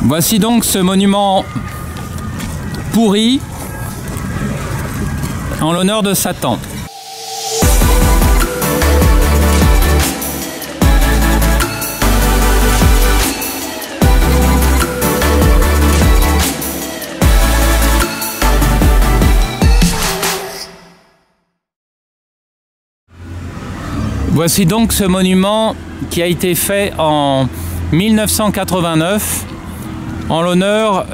Voici donc ce monument pourri en l'honneur de Satan. Voici donc ce monument qui a été fait en 1989 en l'honneur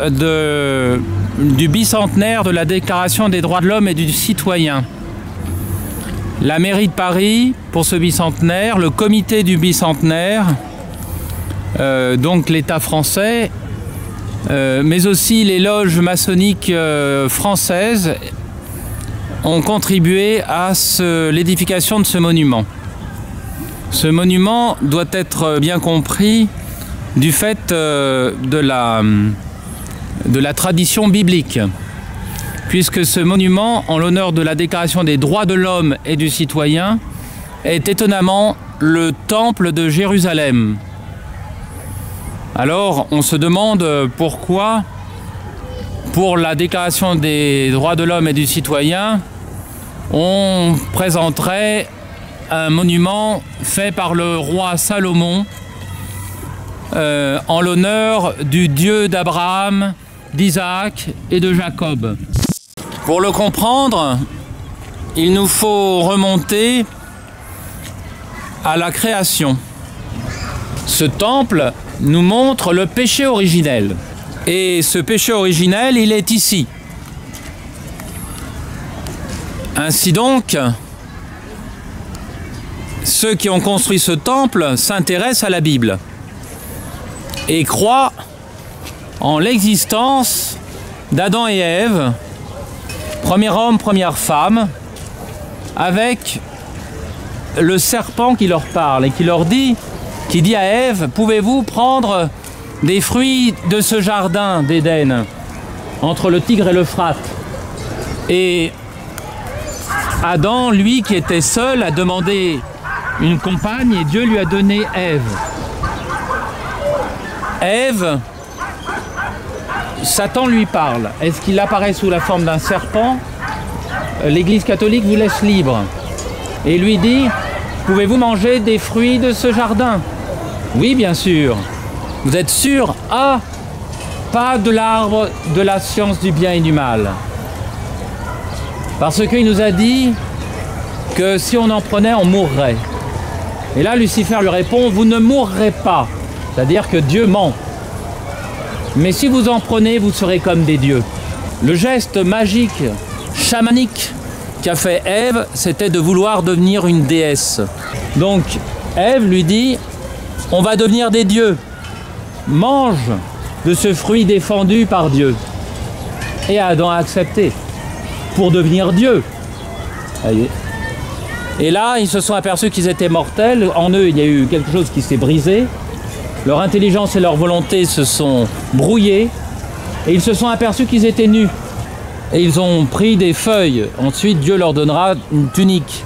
du bicentenaire de la Déclaration des droits de l'homme et du citoyen. La mairie de Paris, pour ce bicentenaire, le comité du bicentenaire, donc l'État français, mais aussi les loges maçonniques françaises ont contribué à l'édification de ce monument. Ce monument doit être bien compris du fait de la tradition biblique, puisque ce monument, en l'honneur de la Déclaration des droits de l'homme et du citoyen, est étonnamment le temple de Jérusalem. Alors, on se demande pourquoi, pour la Déclaration des droits de l'homme et du citoyen, on présenterait un monument fait par le roi Salomon en l'honneur du Dieu d'Abraham, d'Isaac et de Jacob. Pour le comprendre, il nous faut remonter à la création. Ce temple nous montre le péché originel. Et ce péché originel, il est ici. Ainsi donc, ceux qui ont construit ce temple s'intéressent à la Bible et croient en l'existence d'Adam et Ève, premier homme, première femme, avec le serpent qui leur parle et qui dit à Ève, pouvez-vous prendre des fruits de ce jardin d'Éden, entre le Tigre et l'Euphrate? Et Adam, lui qui était seul, a demandé une compagne et Dieu lui a donné Ève. Ève, Satan lui parle. Est-ce qu'il apparaît sous la forme d'un serpent? L'Église catholique vous laisse libre. Et lui dit, pouvez-vous manger des fruits de ce jardin? Oui, bien sûr. Vous êtes sûr? Ah, pas de l'arbre de la science du bien et du mal. Parce qu'il nous a dit que si on en prenait, on mourrait. Et là, Lucifer lui répond, vous ne mourrez pas. C'est-à-dire que Dieu ment. Mais si vous en prenez, vous serez comme des dieux. Le geste magique, chamanique qu'a fait Ève, c'était de vouloir devenir une déesse. Donc, Ève lui dit, on va devenir des dieux. Mange de ce fruit défendu par Dieu. Et Adam a accepté pour devenir Dieu. Et là, ils se sont aperçus qu'ils étaient mortels. En eux, il y a eu quelque chose qui s'est brisé. Leur intelligence et leur volonté se sont brouillées. Et ils se sont aperçus qu'ils étaient nus. Et ils ont pris des feuilles. Ensuite, Dieu leur donnera une tunique.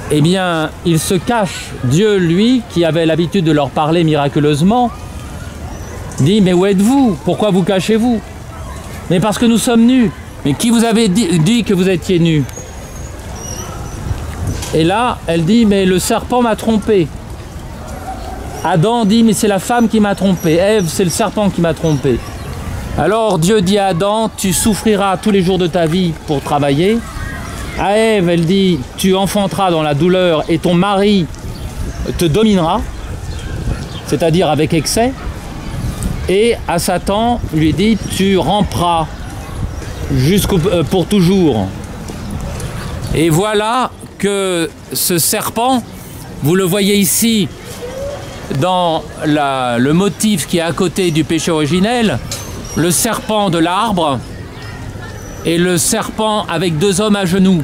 Eh bien, ils se cachent. Dieu, lui, qui avait l'habitude de leur parler miraculeusement, dit, mais où êtes-vous? Pourquoi vous cachez-vous? Mais parce que nous sommes nus. Mais qui vous avait dit que vous étiez nus? Et là, elle dit, mais le serpent m'a trompé. Adam dit, mais c'est la femme qui m'a trompé. Ève, c'est le serpent qui m'a trompé. Alors Dieu dit à Adam, tu souffriras tous les jours de ta vie pour travailler. À Ève, elle dit, tu enfanteras dans la douleur et ton mari te dominera, c'est-à-dire avec excès. Et à Satan, lui dit, tu ramperas pour toujours. Et voilà que ce serpent, vous le voyez ici dans le motif qui est à côté du péché originel, le serpent de l'arbre et le serpent avec deux hommes à genoux.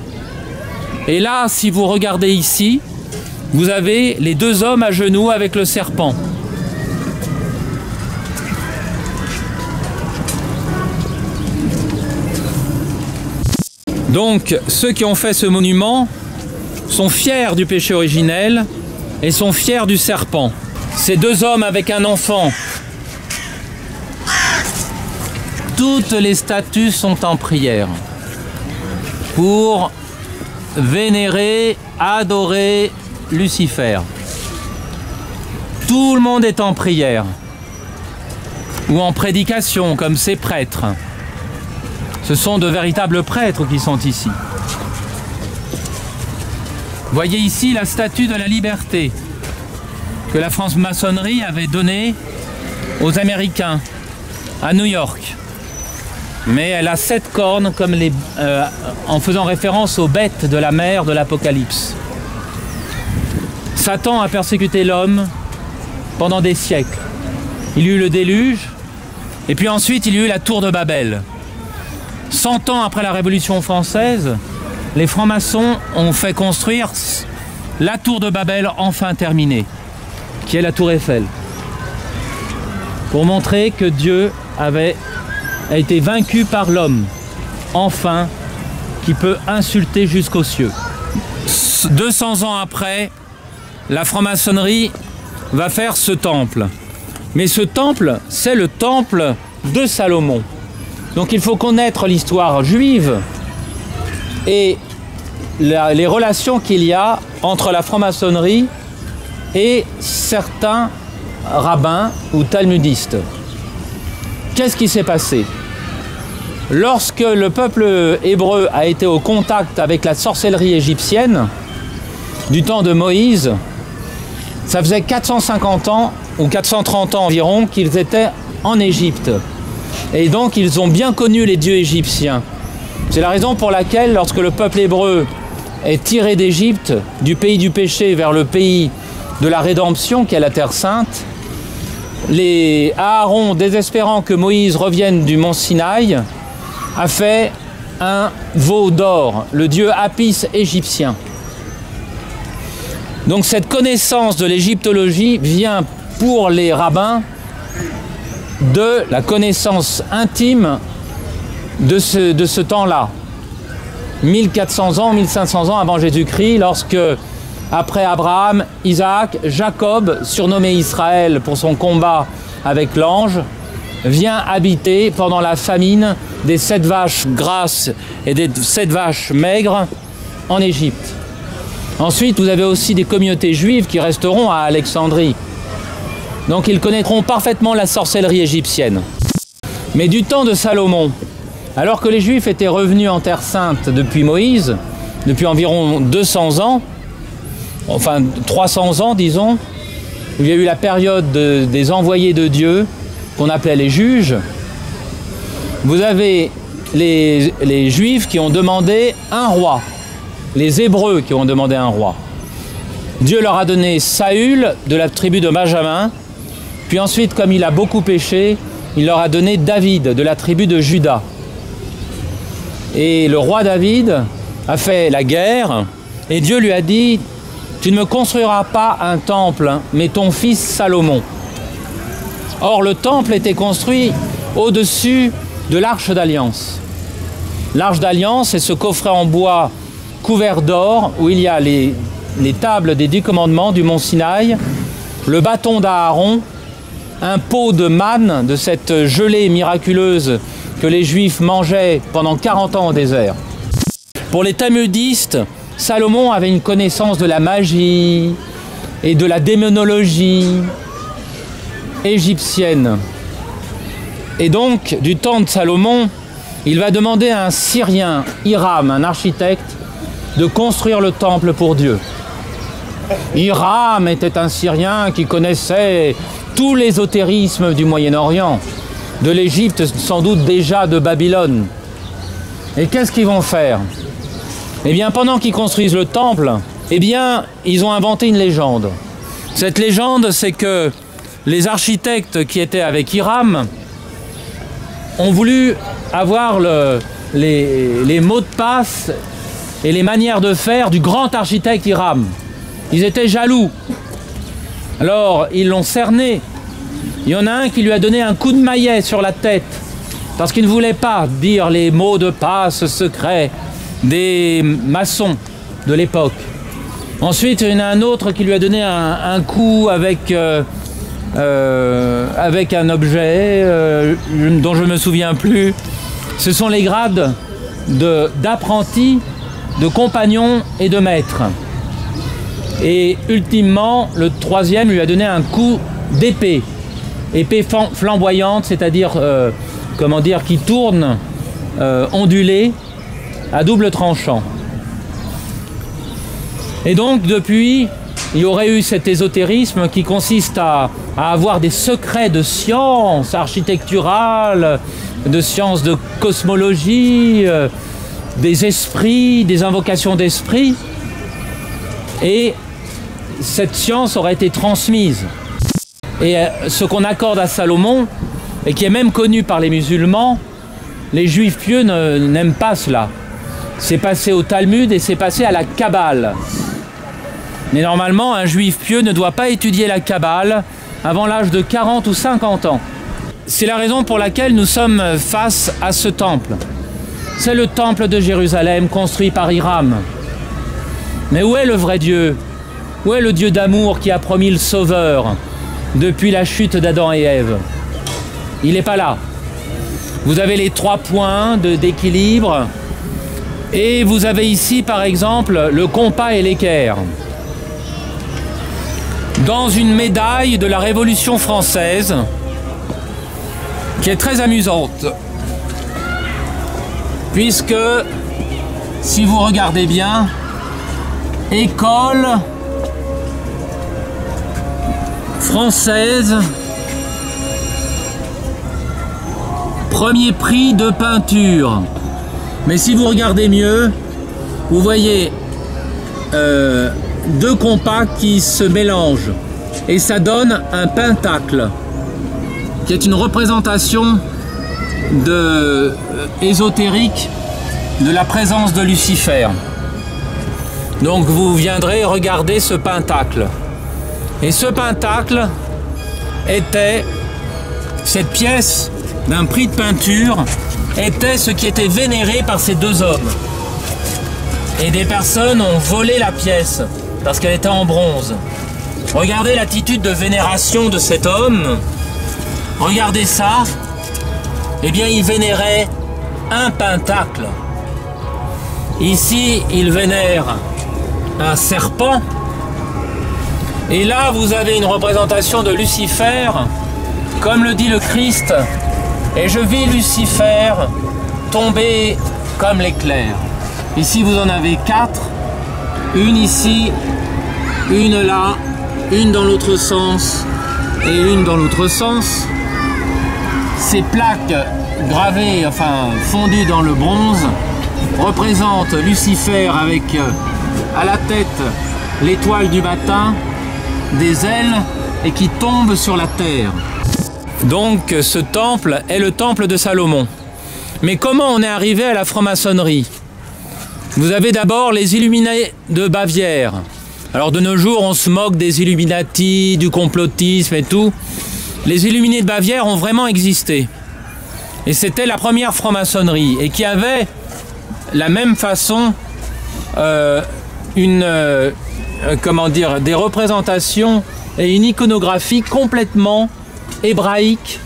Et là, si vous regardez ici, vous avez les deux hommes à genoux avec le serpent. Donc, ceux qui ont fait ce monument sont fiers du péché originel et sont fiers du serpent. Ces deux hommes avec un enfant toutes les statues sont en prière pour vénérer, adorer Lucifer. Tout le monde est en prière ou en prédication comme ces prêtres. Ce sont de véritables prêtres qui sont ici. Voyez ici la statue de la liberté que la franc-maçonnerie avait donnée aux Américains à New York. Mais elle a 7 cornes comme en faisant référence aux bêtes de la mer de l'Apocalypse. Satan a persécuté l'homme pendant des siècles. Il y eut le déluge et puis ensuite il y eut la tour de Babel. 100 ans après la Révolution française, les francs-maçons ont fait construire la tour de Babel enfin terminée, qui est la tour Eiffel, pour montrer que Dieu a été vaincu par l'homme, enfin, qui peut insulter jusqu'aux cieux. 200 ans après, la franc-maçonnerie va faire ce temple. Mais ce temple, c'est le temple de Salomon. Donc il faut connaître l'histoire juive et les relations qu'il y a entre la franc-maçonnerie et certains rabbins ou talmudistes. Qu'est-ce qui s'est passé? Lorsque le peuple hébreu a été au contact avec la sorcellerie égyptienne, du temps de Moïse, ça faisait 450 ans ou 430 ans environ qu'ils étaient en Égypte. Et donc ils ont bien connu les dieux égyptiens. C'est la raison pour laquelle lorsque le peuple hébreu est tiré d'Égypte, du pays du péché vers le pays de la rédemption, qui est la Terre Sainte, Aaron, désespérant que Moïse revienne du mont Sinaï, a fait un veau d'or, le dieu Apis égyptien. Donc cette connaissance de l'égyptologie vient pour les rabbins de la connaissance intime de ce temps-là. 1400 ans, 1500 ans avant Jésus-Christ, lorsque, après Abraham, Isaac, Jacob, surnommé Israël pour son combat avec l'ange, vient habiter pendant la famine des 7 vaches grasses et des 7 vaches maigres en Égypte. Ensuite, vous avez aussi des communautés juives qui resteront à Alexandrie. Donc ils connaîtront parfaitement la sorcellerie égyptienne. Mais du temps de Salomon, alors que les Juifs étaient revenus en Terre Sainte depuis Moïse, depuis environ 200 ans, enfin 300 ans disons, il y a eu la période des envoyés de Dieu, qu'on appelait les juges, vous avez les Juifs qui ont demandé un roi, les Hébreux qui ont demandé un roi. Dieu leur a donné Saül de la tribu de Benjamin, puis ensuite, comme il a beaucoup péché, il leur a donné David de la tribu de Juda. Et le roi David a fait la guerre et Dieu lui a dit « Tu ne me construiras pas un temple, mais ton fils Salomon. » Or, le temple était construit au-dessus de l'Arche d'Alliance. L'Arche d'Alliance est ce coffret en bois couvert d'or où il y a les tables des 10 commandements du mont Sinaï, le bâton d'Aaron, un pot de manne, de cette gelée miraculeuse que les Juifs mangeaient pendant 40 ans au désert. Pour les talmudistes, Salomon avait une connaissance de la magie et de la démonologie égyptienne. Et donc, du temps de Salomon, il va demander à un Syrien, Hiram, un architecte, de construire le temple pour Dieu. Hiram était un Syrien qui connaissait tout l'ésotérisme du Moyen-Orient, de l'Égypte, sans doute déjà de Babylone. Et qu'est-ce qu'ils vont faire? Eh bien, pendant qu'ils construisent le temple, eh bien, ils ont inventé une légende. Cette légende, c'est que les architectes qui étaient avec Hiram ont voulu avoir les mots de passe et les manières de faire du grand architecte Hiram. Ils étaient jaloux. Alors, ils l'ont cerné. Il y en a un qui lui a donné un coup de maillet sur la tête parce qu'il ne voulait pas dire les mots de passe secrets des maçons de l'époque. Ensuite, il y en a un autre qui lui a donné un coup avec avec un objet dont je ne me souviens plus. Ce sont les grades d'apprenti, de compagnon et de maître. Et ultimement, le troisième lui a donné un coup d'épée. Épée flamboyante, c'est-à-dire, comment dire, qui tourne, ondulée, à double tranchant. Et donc, depuis, il y aurait eu cet ésotérisme qui consiste à avoir des secrets de science architecturale, de sciences de cosmologie, des esprits, des invocations d'esprits. Et cette science aurait été transmise. Et ce qu'on accorde à Salomon, et qui est même connu par les musulmans, les juifs pieux n'aiment pas cela. C'est passé au Talmud et c'est passé à la Kabbale. Mais normalement, un juif pieux ne doit pas étudier la Kabbale avant l'âge de 40 ou 50 ans. C'est la raison pour laquelle nous sommes face à ce temple. C'est le temple de Jérusalem construit par Hiram. Mais où est le vrai Dieu? Où est le Dieu d'amour qui a promis le Sauveur depuis la chute d'Adam et Ève? Il n'est pas là. Vous avez les 3 points d'équilibre et vous avez ici par exemple le compas et l'équerre. Dans une médaille de la Révolution française qui est très amusante, puisque si vous regardez bien, école française, premier prix de peinture. Mais si vous regardez mieux, vous voyez 2 compas qui se mélangent et ça donne un pentacle qui est une représentation ésotérique de la présence de Lucifer. Donc vous viendrez regarder ce pentacle. Et ce pentacle était, cette pièce d'un prix de peinture, était ce qui était vénéré par ces 2 hommes. Et des personnes ont volé la pièce parce qu'elle était en bronze. Regardez l'attitude de vénération de cet homme. Regardez ça. Eh bien, il vénérait un pentacle. Ici, il vénère un serpent. Et là, vous avez une représentation de Lucifer, comme le dit le Christ. Et je vis Lucifer tomber comme l'éclair. Ici, vous en avez 4. Une ici, une là, une dans l'autre sens et une dans l'autre sens. Ces plaques gravées, enfin fondues dans le bronze, représentent Lucifer avec à la tête l'étoile du matin, des ailes et qui tombe sur la terre. Donc ce temple est le temple de Salomon. Mais comment on est arrivé à la franc-maçonnerie? Vous avez d'abord les Illuminés de Bavière. Alors de nos jours, on se moque des Illuminati, du complotisme et tout. Les Illuminés de Bavière ont vraiment existé. Et c'était la première franc-maçonnerie. Et qui avait la même façon comment dire, des représentations et une iconographie complètement hébraïque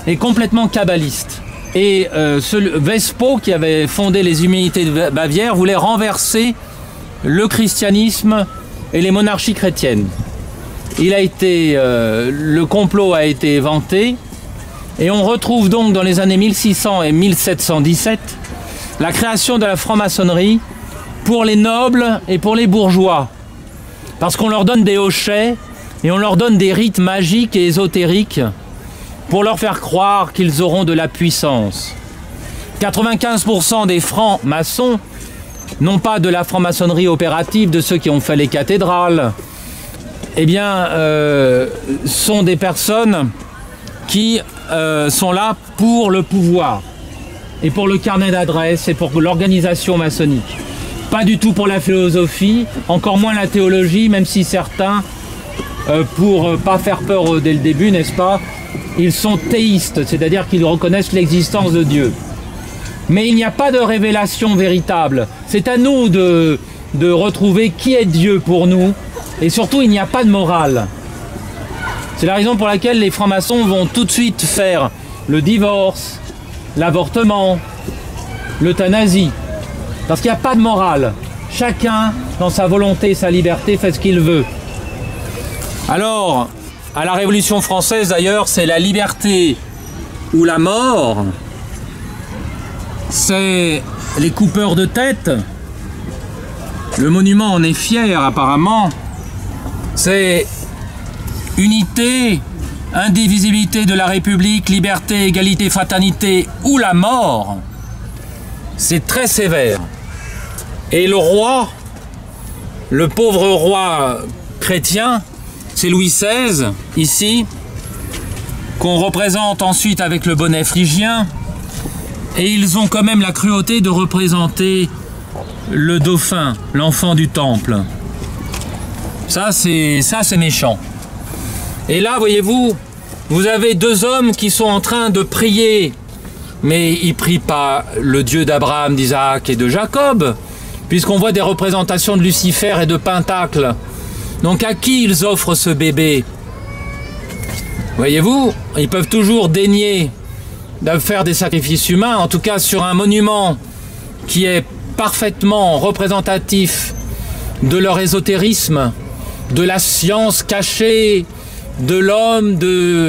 et complètement kabbaliste. Et ce Vespo, qui avait fondé les Illuminés de Bavière, voulait renverser le christianisme et les monarchies chrétiennes. Le complot a été éventé et on retrouve donc dans les années 1600 et 1717 la création de la franc-maçonnerie pour les nobles et pour les bourgeois, parce qu'on leur donne des hochets et on leur donne des rites magiques et ésotériques pour leur faire croire qu'ils auront de la puissance. 95% des francs-maçons n'ont pas de la franc-maçonnerie opérative, de ceux qui ont fait les cathédrales, eh bien, sont des personnes qui sont là pour le pouvoir et pour le carnet d'adresses et pour l'organisation maçonnique. Pas du tout pour la philosophie, encore moins la théologie, même si certains, pour pas faire peur dès le début, n'est-ce pas, ils sont théistes, c'est-à-dire qu'ils reconnaissent l'existence de Dieu. Mais il n'y a pas de révélation véritable. C'est à nous de retrouver qui est Dieu pour nous. Et surtout, il n'y a pas de morale. C'est la raison pour laquelle les francs-maçons vont tout de suite faire le divorce, l'avortement, l'euthanasie. Parce qu'il n'y a pas de morale. Chacun, dans sa volonté et sa liberté, fait ce qu'il veut. Alors, à la Révolution française d'ailleurs, c'est la liberté ou la mort. C'est les coupeurs de tête. Le monument en est fier apparemment. C'est unité, indivisibilité de la République, liberté, égalité, fraternité ou la mort. C'est très sévère. Et le roi, le pauvre roi chrétien, c'est Louis XVI, ici, qu'on représente ensuite avec le bonnet phrygien. Et ils ont quand même la cruauté de représenter le dauphin, l'enfant du temple. Ça, c'est méchant. Et là, voyez-vous, vous avez deux hommes qui sont en train de prier. Mais ils ne prient pas le Dieu d'Abraham, d'Isaac et de Jacob, puisqu'on voit des représentations de Lucifer et de Pentacle. Donc à qui ils offrent ce bébé? Voyez-vous, ils peuvent toujours daigner de faire des sacrifices humains, en tout cas sur un monument qui est parfaitement représentatif de leur ésotérisme, de la science cachée, de l'homme,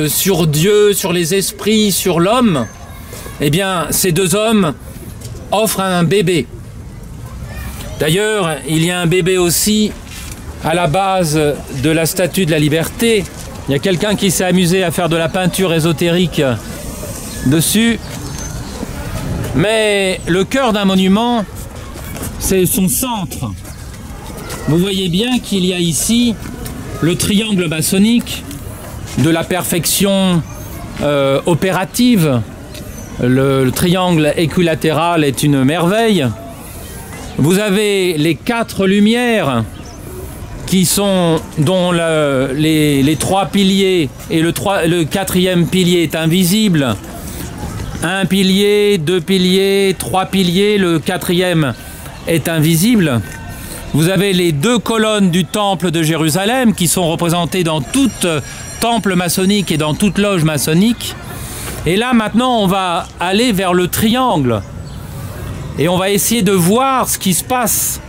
sur Dieu, sur les esprits, sur l'homme. Eh bien, ces deux hommes offrent un bébé. D'ailleurs, il y a un bébé aussi à la base de la Statue de la Liberté. Il y a quelqu'un qui s'est amusé à faire de la peinture ésotérique dessus. Mais le cœur d'un monument, c'est son centre. Vous voyez bien qu'il y a ici le triangle maçonnique de la perfection opérative. Le triangle équilatéral est une merveille. Vous avez les quatre lumières qui sont, dont les trois piliers et le quatrième pilier est invisible. Un pilier, deux piliers, trois piliers, le quatrième est invisible. Vous avez les deux colonnes du temple de Jérusalem qui sont représentées dans tout temple maçonnique et dans toute loge maçonnique. Et là, maintenant, on va aller vers le triangle. Et on va essayer de voir ce qui se passe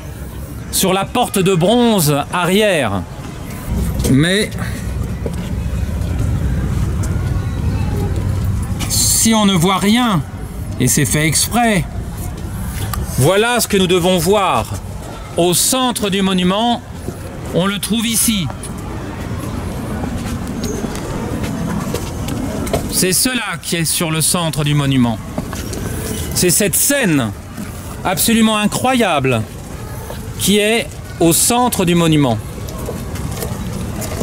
sur la porte de bronze arrière. Mais si on ne voit rien, et c'est fait exprès, voilà ce que nous devons voir. Au centre du monument, on le trouve ici. C'est cela qui est sur le centre du monument. C'est cette scène absolument incroyable qui est au centre du monument.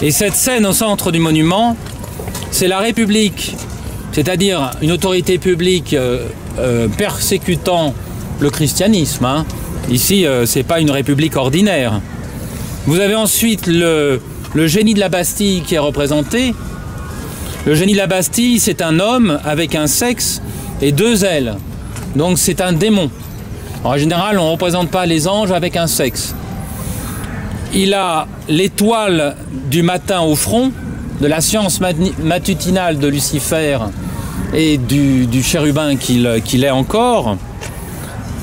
Et cette scène au centre du monument, c'est la République, c'est-à-dire une autorité publique persécutant le christianisme. Hein. Ici, c'est pas une république ordinaire. Vous avez ensuite le génie de la Bastille qui est représenté. Le génie de la Bastille, c'est un homme avec un sexe et deux ailes. Donc c'est un démon. En général, on ne représente pas les anges avec un sexe. Il a l'étoile du matin au front, de la science matutinale de Lucifer et du chérubin qu'il est encore.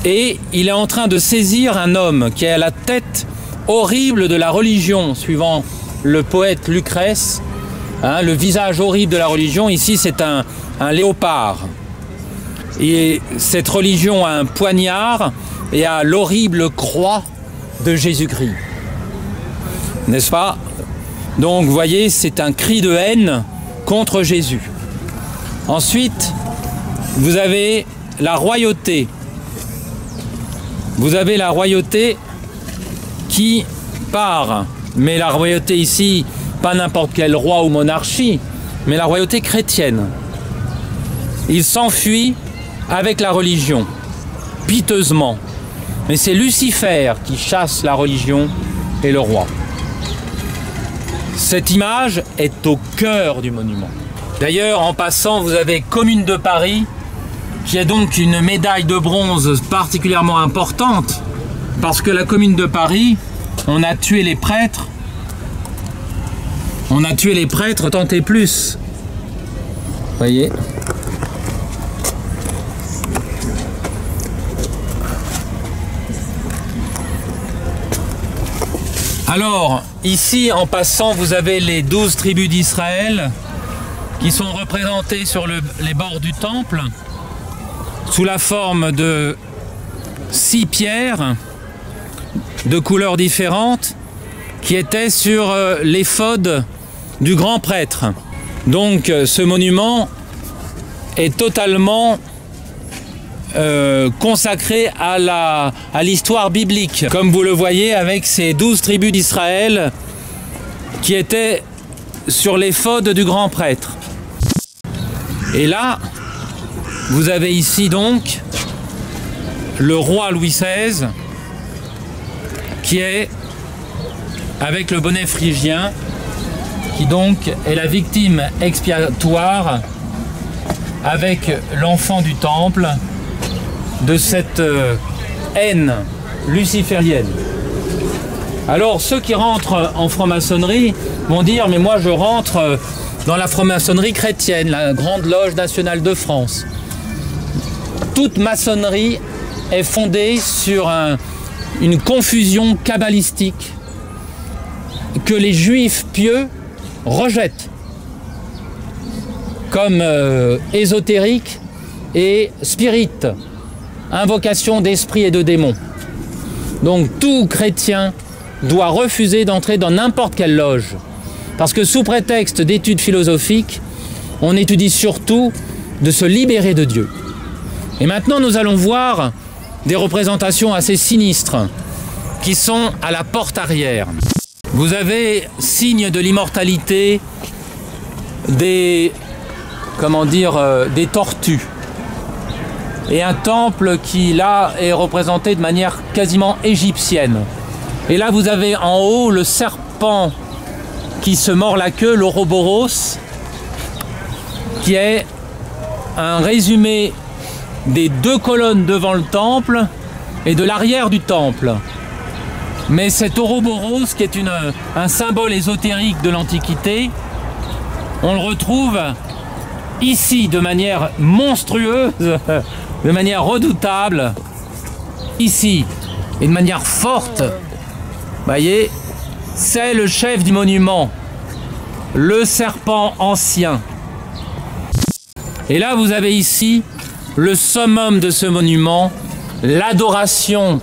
Et il est en train de saisir un homme qui a la tête horrible de la religion, suivant le poète Lucrèce. Hein, le visage horrible de la religion, ici c'est un léopard. Et cette religion a un poignard et a l'horrible croix de Jésus-Christ. N'est-ce pas? Donc vous voyez, c'est un cri de haine contre Jésus. Ensuite, vous avez la royauté. Vous avez la royauté qui part, mais la royauté ici, pas n'importe quel roi ou monarchie, mais la royauté chrétienne. Il s'enfuit avec la religion, piteusement. Mais c'est Lucifer qui chasse la religion et le roi. Cette image est au cœur du monument. D'ailleurs, en passant, vous avez Commune de Paris, qui est donc une médaille de bronze particulièrement importante, parce que la Commune de Paris, on a tué les prêtres On a tué les prêtres, tant et plus. Voyez. Alors, ici, en passant, vous avez les 12 tribus d'Israël qui sont représentées sur les bords du temple sous la forme de 6 pierres de couleurs différentes qui étaient sur l'éphod du grand prêtre. Donc ce monument est totalement consacré à l'histoire biblique, comme vous le voyez avec ces 12 tribus d'Israël qui étaient sur l'éphod du grand prêtre. Et là, vous avez ici donc le roi Louis XVI qui est avec le bonnet phrygien, qui donc est la victime expiatoire avec l'enfant du temple de cette haine luciférienne. Alors ceux qui rentrent en franc-maçonnerie vont dire mais moi je rentre dans la franc-maçonnerie chrétienne, la Grande Loge nationale de France. Toute maçonnerie est fondée sur une confusion kabbalistique que les juifs pieux rejettent comme ésotérique et spirit, invocation d'esprits et de démons. Donc tout chrétien doit refuser d'entrer dans n'importe quelle loge, parce que sous prétexte d'études philosophiques, on étudie surtout de se libérer de Dieu. Et maintenant nous allons voir des représentations assez sinistres qui sont à la porte arrière. Vous avez signe de l'immortalité des tortues. Et un temple qui là est représenté de manière quasiment égyptienne. Et là vous avez en haut le serpent qui se mord la queue, l'Ouroboros, qui est un résumé des 2 colonnes devant le temple et de l'arrière du temple. Mais cet Ouroboros, qui est un symbole ésotérique de l'Antiquité, on le retrouve ici de manière monstrueuse, de manière redoutable, ici, et de manière forte. Voyez, c'est le chef du monument, le serpent ancien. Et là, vous avez ici le summum de ce monument, l'adoration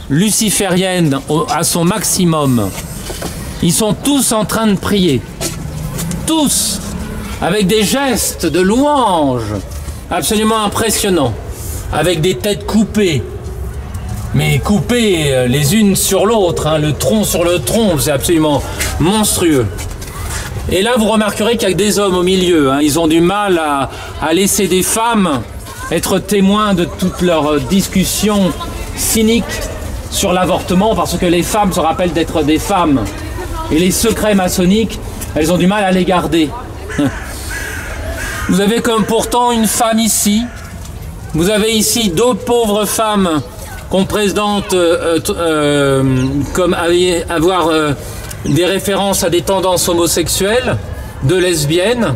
luciférienne à son maximum. Ils sont tous en train de prier, tous, avec des gestes de louange absolument impressionnants, avec des têtes coupées, mais coupées les unes sur l'autre, hein, le tronc sur le tronc, c'est absolument monstrueux. Et là, vous remarquerez qu'il y a des hommes au milieu, hein, ils ont du mal à laisser des femmes être témoins de toutes leurs discussions cyniques sur l'avortement, parce que les femmes se rappellent d'être des femmes. Et les secrets maçonniques, elles ont du mal à les garder. Vous avez comme pourtant une femme ici. Vous avez ici 2 pauvres femmes qu'on présente comme avoir des références à des tendances homosexuelles, 2 lesbiennes.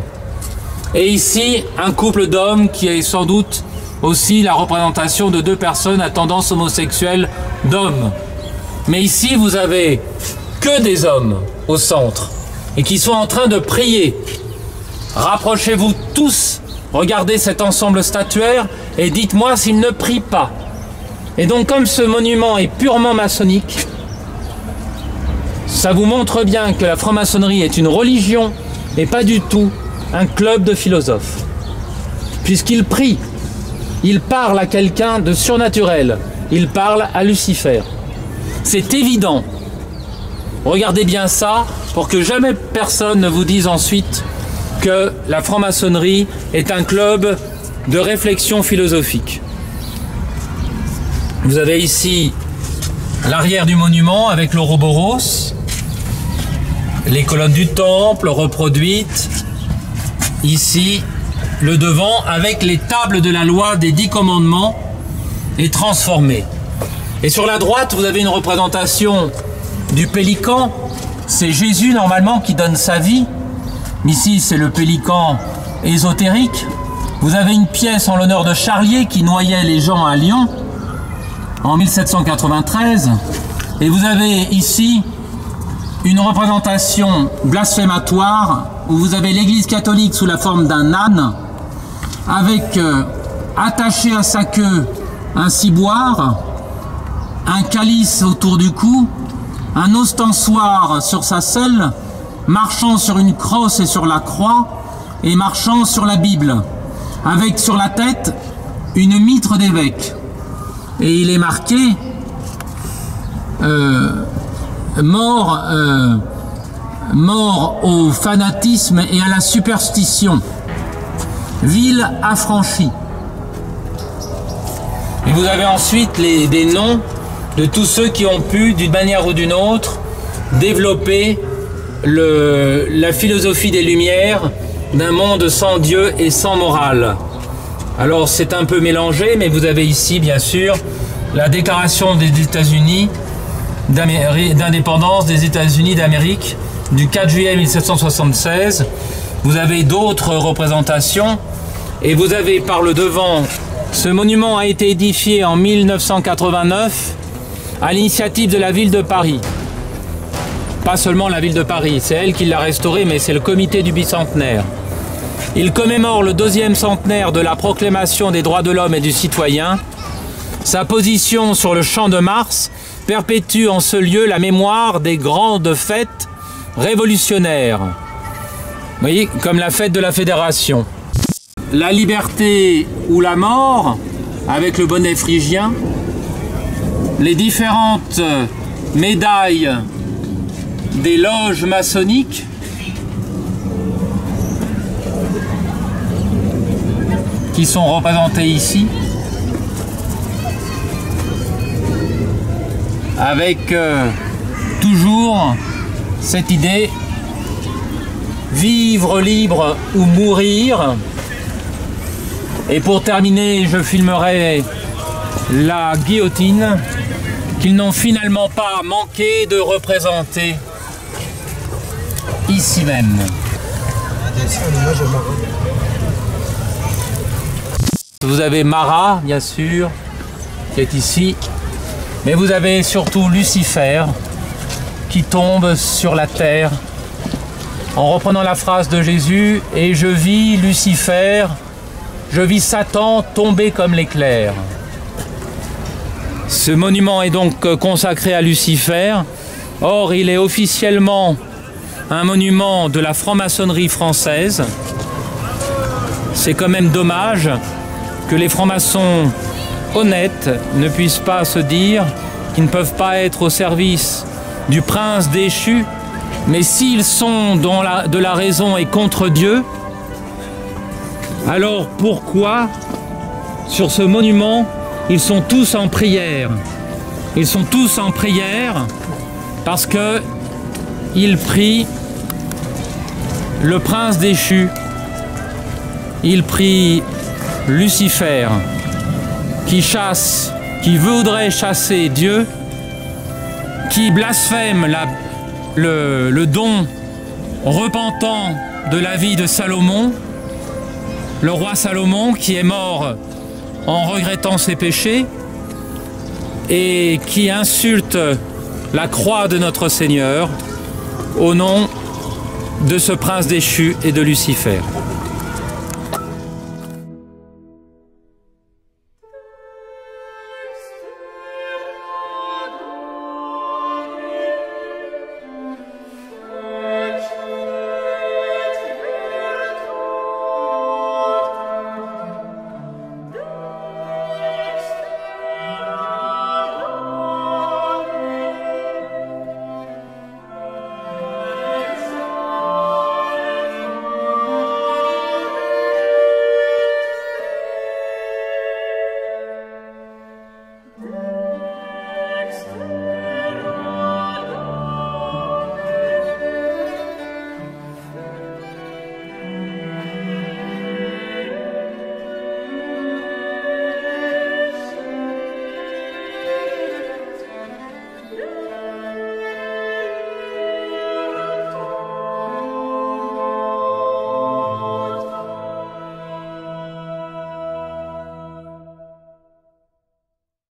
Et ici, un couple d'hommes qui est sans doute aussi la représentation de 2 personnes à tendance homosexuelle d'hommes. Mais ici, vous avez que des hommes au centre et qui sont en train de prier. Rapprochez-vous tous, regardez cet ensemble statuaire et dites-moi s'ils ne prient pas. Et donc, comme ce monument est purement maçonnique, ça vous montre bien que la franc-maçonnerie est une religion et pas du tout un club de philosophes. Puisqu'il prie, il parle à quelqu'un de surnaturel, il parle à Lucifer. C'est évident. Regardez bien ça pour que jamais personne ne vous dise ensuite que la franc-maçonnerie est un club de réflexion philosophique. Vous avez ici l'arrière du monument avec l'Ouroboros, les colonnes du temple reproduites, ici le devant avec les tables de la loi des 10 commandements et transformées. Et sur la droite, vous avez une représentation du pélican. C'est Jésus normalement qui donne sa vie Ici, c'est le pélican ésotérique. Vous avez une pièce en l'honneur de Charlier qui noyait les gens à Lyon en 1793. Et vous avez ici une représentation blasphématoire où vous avez l'église catholique sous la forme d'un âne avec attaché à sa queue un ciboire, un calice autour du cou, un ostensoir sur sa selle, marchant sur une crosse et sur la croix et marchant sur la Bible, avec sur la tête une mitre d'évêque. Et il est marqué mort au fanatisme et à la superstition, ville affranchie. Et vous avez ensuite des noms de tous ceux qui ont pu, d'une manière ou d'une autre, développer la philosophie des Lumières d'un monde sans Dieu et sans morale. Alors c'est un peu mélangé, mais vous avez ici bien sûr la déclaration des États-Unis d'indépendance des États-Unis d'Amérique du 4 juillet 1776. Vous avez d'autres représentations et vous avez par le devant, ce monument a été édifié en 1989 à l'initiative de la ville de Paris. Pas seulement la ville de Paris, c'est elle qui l'a restauré, mais c'est le comité du bicentenaire. Il commémore le 2e centenaire de la proclamation des droits de l'homme et du citoyen. Sa position sur le champ de Mars perpétue en ce lieu la mémoire des grandes fêtes révolutionnaires. Vous voyez, comme la fête de la Fédération. La liberté ou la mort, avec le bonnet phrygien. Les différentes médailles des loges maçonniques. Qui sont représentées ici. Avec toujours cette idée, vivre libre ou mourir. Et pour terminer, je filmerai la guillotine qu'ils n'ont finalement pas manqué de représenter ici même. Vous avez Marat, bien sûr, qui est ici. Mais vous avez surtout Lucifer qui tombe sur la terre en reprenant la phrase de Jésus « Et je vis Lucifer, je vis Satan tomber comme l'éclair ». Ce monument est donc consacré à Lucifer. Or, il est officiellement un monument de la franc-maçonnerie française. C'est quand même dommage que les francs-maçons honnêtes ne puissent pas se dire qu'ils ne peuvent pas être au service du prince déchu, mais s'ils sont dans de la raison et contre Dieu, alors pourquoi sur ce monument ils sont tous en prière? Ils sont tous en prière parce que ils prient le prince déchu, ils prient Lucifer, qui voudrait chasser Dieu, qui blasphème le don repentant de la vie de Salomon, le roi Salomon qui est mort en regrettant ses péchés et qui insulte la croix de notre Seigneur au nom de ce prince déchu et de Lucifer.